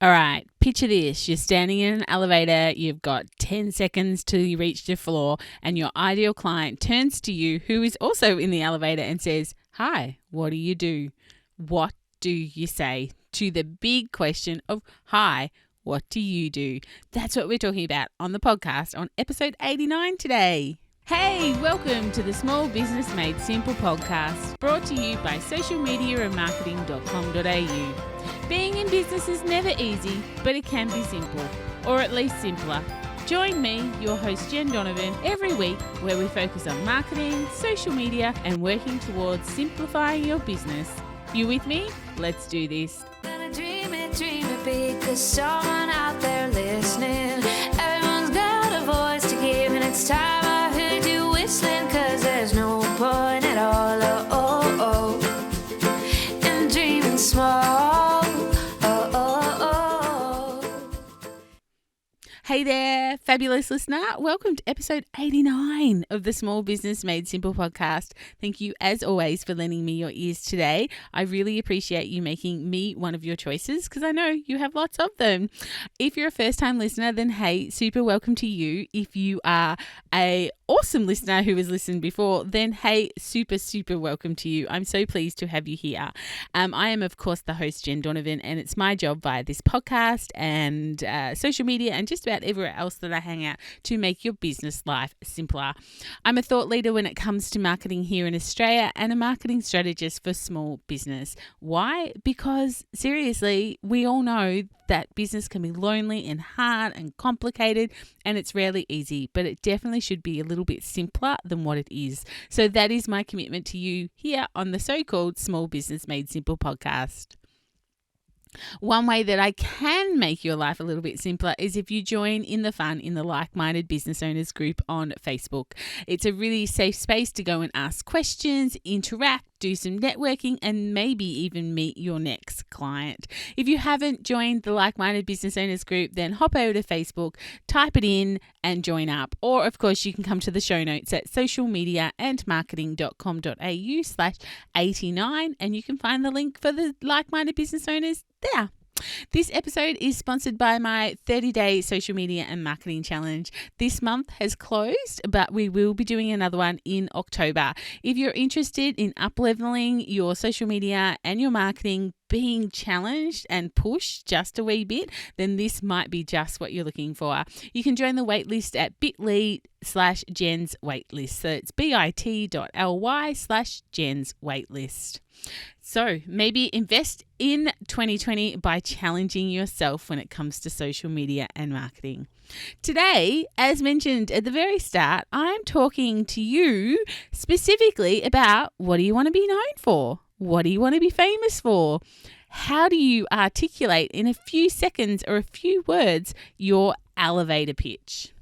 All right, picture this. You're standing in an elevator, you've got 10 seconds till you reach the floor, and your ideal client turns to you, who is also in the elevator, and says, "Hi, what do you do?" What do you say to the big question of, "Hi, what do you do?" That's what we're talking about on the podcast on episode 89 today. Hey, welcome to the Small Business Made Simple podcast, brought to you by socialmediaandmarketing.com.au. Being in business is never easy, but it can be simple, or at least simpler. Join me, your host Jen Donovan, every week where we focus on marketing, social media, and working towards simplifying your business. You with me? Let's do this. Gonna dream it big, 'cause someone out there listening. Everyone's got a voice to give, and it's time I heard you whistling, 'cause there's no point at all, in dreaming small. Hey there, fabulous listener. Welcome to episode 89 of the Small Business Made Simple podcast. Thank you, as always, for lending me your ears today. I really appreciate you making me one of your choices, because I know you have lots of them. If you're a first-time listener, then hey, super welcome to you. If you are a awesome listener who has listened before, then hey, super welcome to you. I'm so pleased to have you here. I am, of course, the host, Jen Donovan, and it's my job via this podcast and social media and just about everywhere else that I hang out to make your business life simpler. I'm a thought leader when it comes to marketing here in Australia and a marketing strategist for small business. Why? Because seriously, we all know that business can be lonely and hard and complicated, and it's rarely easy, but it definitely should be a little bit simpler than what it is. So that is my commitment to you here on the so-called Small Business Made Simple podcast. One way that I can make your life a little bit simpler is if you join in the fun in the Like-Minded Business Owners group on Facebook. It's a really safe space to go and ask questions, interact, do some networking, and maybe even meet your next client. If you haven't joined the Like-Minded Business Owners group, then hop over to Facebook, type it in and join up. Or of course, you can come to the show notes at socialmediaandmarketing.com.au/89 and you can find the link for the Like-Minded Business Owners there. This episode is sponsored by my 30-day social media and marketing challenge. This month has closed, but we will be doing another one in October. If you're interested in up-leveling your social media and your marketing, being challenged and pushed just a wee bit, then this might be just what you're looking for. You can join the waitlist at bit.ly/Jen's waitlist. So it's bit.ly/Jen's waitlist. So maybe invest in 2020 by challenging yourself when it comes to social media and marketing. Today, as mentioned at the very start, I'm talking to you specifically about what do you want to be known for? What do you want to be famous for? How do you articulate in a few seconds or a few words your elevator pitch?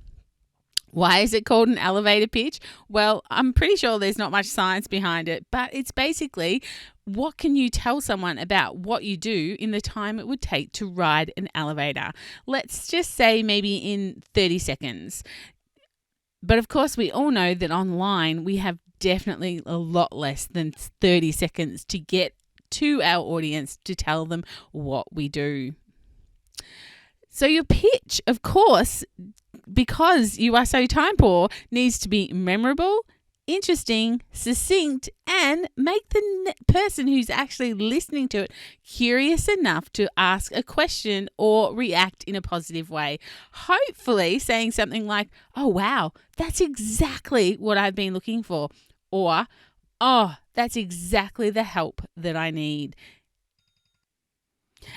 Why is it called an elevator pitch? Well, I'm pretty sure there's not much science behind it, but it's basically what can you tell someone about what you do in the time it would take to ride an elevator? Let's just say maybe in 30 seconds. But of course, we all know that online we have definitely a lot less than 30 seconds to get to our audience to tell them what we do. So your pitch, of course, because you are so time poor, needs to be memorable, interesting, succinct, and make the person who's actually listening to it curious enough to ask a question or react in a positive way. Hopefully saying something like, "Oh, wow, that's exactly what I've been looking for," or, "Oh, that's exactly the help that I need."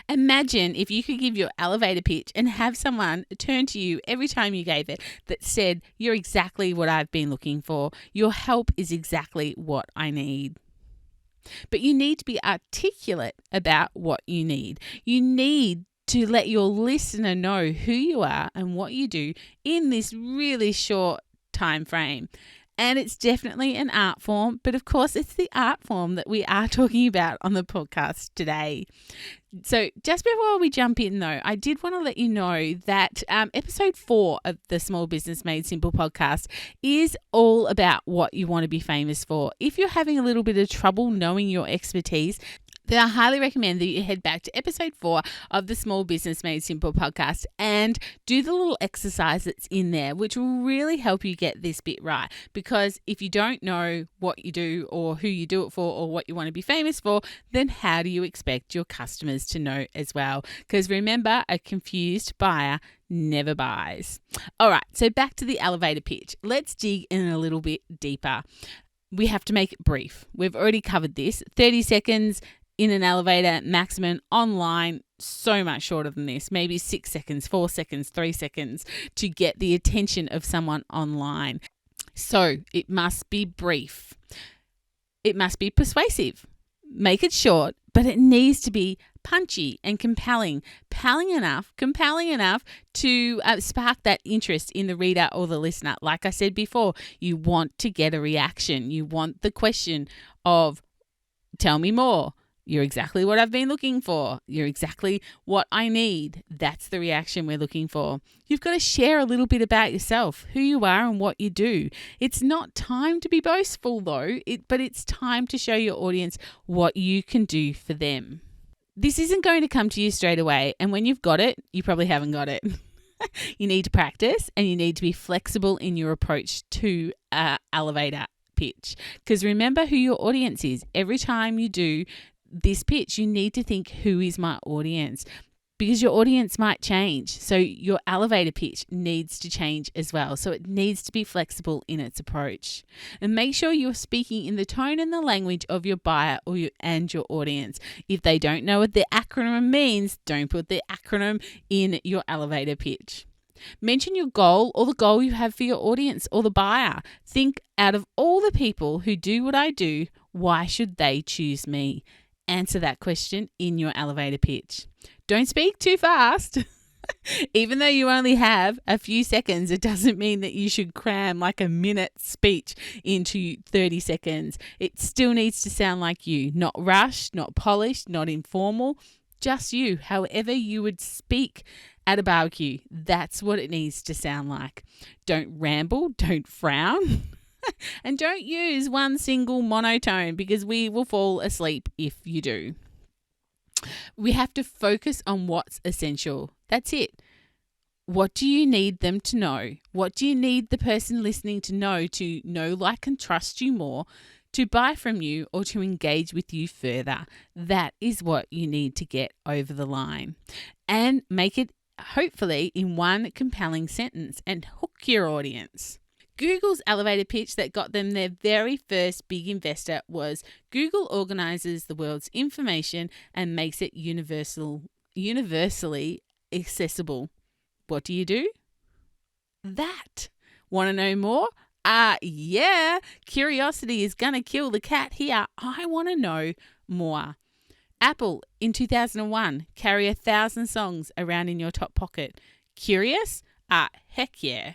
Imagine if you could give your elevator pitch and have someone turn to you every time you gave it that said, "You're exactly what I've been looking for. Your help is exactly what I need." But you need to be articulate about what you need. You need to let your listener know who you are and what you do in this really short time frame. And it's definitely an art form, but of course it's the art form that we are talking about on the podcast today. So just before we jump in though, I did want to let you know that episode 4 of the Small Business Made Simple podcast is all about what you want to be famous for. If you're having a little bit of trouble knowing your expertise, then I highly recommend that you head back to episode 4 of the Small Business Made Simple podcast and do the little exercise that's in there, which will really help you get this bit right. Because if you don't know what you do or who you do it for or what you want to be famous for, then how do you expect your customers to know as well? Because remember, a confused buyer never buys. All right, so back to the elevator pitch. Let's dig in a little bit deeper. We have to make it brief. We've already covered this. 30 seconds in an elevator, maximum. Online, so much shorter than this. Maybe 6 seconds, 4 seconds, 3 seconds to get the attention of someone online. So it must be brief. It must be persuasive. Make it short, but it needs to be punchy and compelling enough to spark that interest in the reader or the listener. Like I said before, you want to get a reaction. You want the question of, tell me more. You're exactly what I've been looking for. You're exactly what I need. That's the reaction we're looking for. You've got to share a little bit about yourself, who you are and what you do. It's not time to be boastful though, but it's time to show your audience what you can do for them. This isn't going to come to you straight away, and when you've got it, you probably haven't got it. You need to practice and you need to be flexible in your approach to elevator pitch. Because remember who your audience is. Every time you do this pitch, you need to think, who is my audience? Because your audience might change. So your elevator pitch needs to change as well. So it needs to be flexible in its approach. And make sure you're speaking in the tone and the language of your buyer and your audience. If they don't know what the acronym means, don't put the acronym in your elevator pitch. Mention your goal or the goal you have for your audience or the buyer. Think, out of all the people who do what I do, why should they choose me? Answer that question in your elevator pitch. Don't speak too fast. Even though you only have a few seconds, it doesn't mean that you should cram like a minute speech into 30 seconds. It still needs to sound like you, not rushed, not polished, not informal, just you, however you would speak at a barbecue. That's what it needs to sound like. Don't ramble, don't frown. And don't use one single monotone, because we will fall asleep if you do. We have to focus on what's essential. That's it. What do you need them to know? What do you need the person listening to know, like, and trust you more, to buy from you, or to engage with you further? That is what you need to get over the line. And make it, hopefully, in one compelling sentence and hook your audience. Google's elevator pitch that got them their very first big investor was, Google organizes the world's information and makes it universally accessible. What do you do? That. Want to know more? Yeah. Curiosity is going to kill the cat here. I want to know more. Apple in 2001, carry 1,000 songs around in your top pocket. Curious? Heck yeah.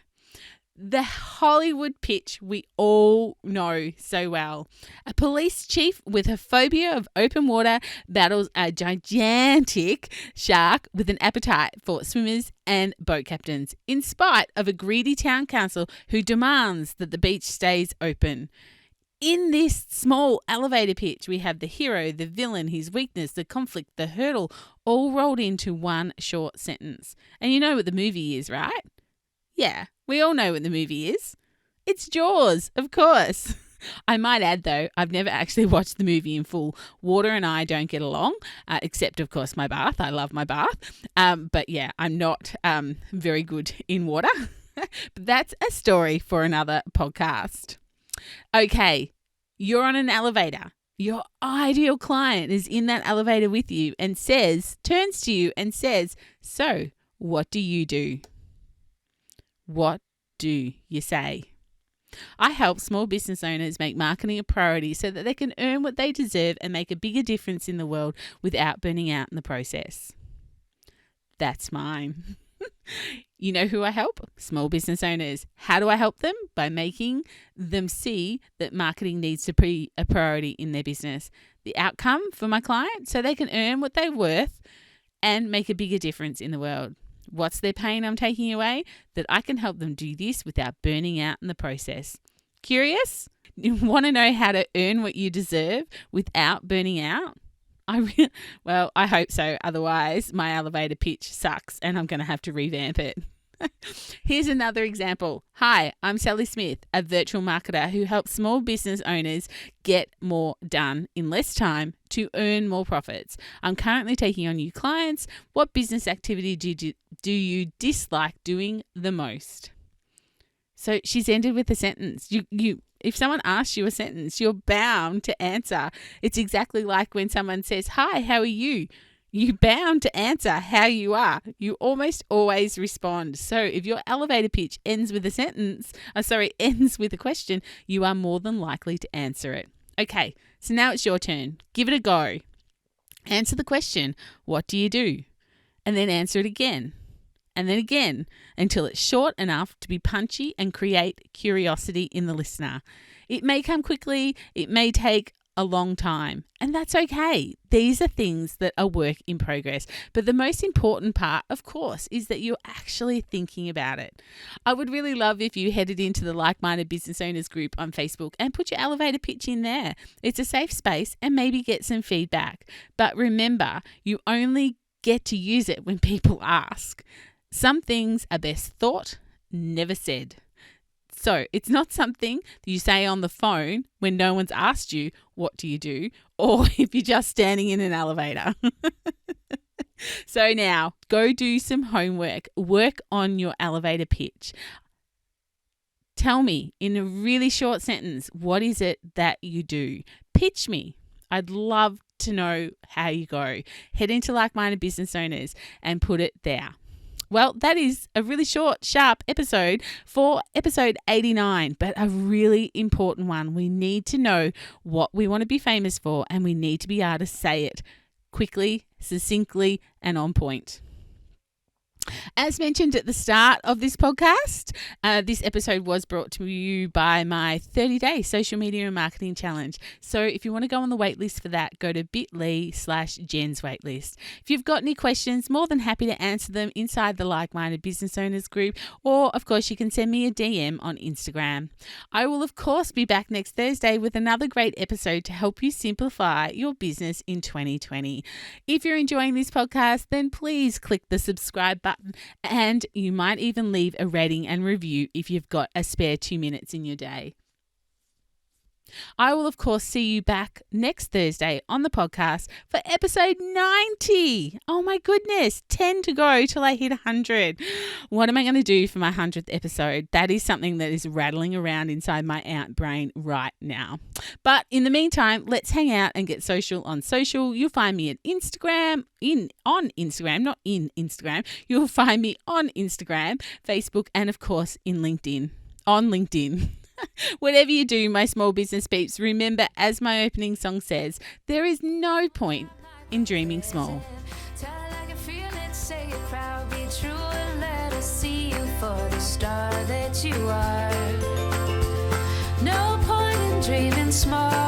The Hollywood pitch we all know so well. A police chief with a phobia of open water battles a gigantic shark with an appetite for swimmers and boat captains, in spite of a greedy town council who demands that the beach stays open. In this small elevator pitch, we have the hero, the villain, his weakness, the conflict, the hurdle, all rolled into one short sentence. And you know what the movie is, right? Yeah, we all know what the movie is. It's Jaws, of course. I might add, though, I've never actually watched the movie in full. Water and I don't get along, except, of course, my bath. I love my bath. But yeah, I'm not very good in water. But that's a story for another podcast. Okay, you're on an elevator. Your ideal client is in that elevator with you and turns to you and says, so what do you do? What do you say? I help small business owners make marketing a priority so that they can earn what they deserve and make a bigger difference in the world without burning out in the process. That's mine. You know who I help? Small business owners. How do I help them? By making them see that marketing needs to be a priority in their business. The outcome for my client, so they can earn what they're worth and make a bigger difference in the world. What's their pain I'm taking away? That I can help them do this without burning out in the process. Curious? You want to know how to earn what you deserve without burning out? Well, I hope so. Otherwise, my elevator pitch sucks and I'm going to have to revamp it. Here's another example. Hi, I'm Sally Smith, a virtual marketer who helps small business owners get more done in less time to earn more profits. I'm currently taking on new clients. What business activity do you dislike doing the most? So she's ended with a sentence. If someone asks you a sentence, you're bound to answer. It's exactly like when someone says, "Hi, how are you?" You're bound to answer how you are. You almost always respond. So if your elevator pitch ends with a question, you are more than likely to answer it. Okay, so now it's your turn. Give it a go. Answer the question, what do you do? And then answer it again. And then again, until it's short enough to be punchy and create curiosity in the listener. It may come quickly, it may take a long time, and that's okay. These are things that are work in progress. But the most important part, of course, is that you're actually thinking about it. I would really love if you headed into the Like-Minded Business Owners group on Facebook and put your elevator pitch in there. It's a safe space and maybe get some feedback. But remember, you only get to use it when people ask. Some things are best thought, never said. So it's not something that you say on the phone when no one's asked you, what do you do? Or if you're just standing in an elevator. So now go do some homework. Work on your elevator pitch. Tell me in a really short sentence, what is it that you do? Pitch me. I'd love to know how you go. Head into Like-Minded Business Owners and put it there. Well, that is a really short, sharp episode for episode 89, but a really important one. We need to know what we want to be famous for, and we need to be able to say it quickly, succinctly, and on point. As mentioned at the start of this podcast, this episode was brought to you by my 30-day social media and marketing challenge. So if you want to go on the waitlist for that, go to bit.ly/Jen's waitlist. If you've got any questions, more than happy to answer them inside the Like-Minded Business Owners group, or of course you can send me a DM on Instagram. I will of course be back next Thursday with another great episode to help you simplify your business in 2020. If you're enjoying this podcast, then please click the subscribe button, and you might even leave a rating and review if you've got a spare 2 minutes in your day. I will, of course, see you back next Thursday on the podcast for episode 90. Oh my goodness, 10 to go till I hit 100. What am I going to do for my 100th episode? That is something that is rattling around inside my ant brain right now. But in the meantime, let's hang out and get social on social. You'll find me at Instagram, on Instagram. You'll find me on Instagram, Facebook, and of course in LinkedIn. On LinkedIn. Whatever you do, my small business peeps, remember, as my opening song says, there is no point in dreaming small. Tell it like you feel it, say it proud, be true, and let us see you for the star that you are. No point in dreaming small.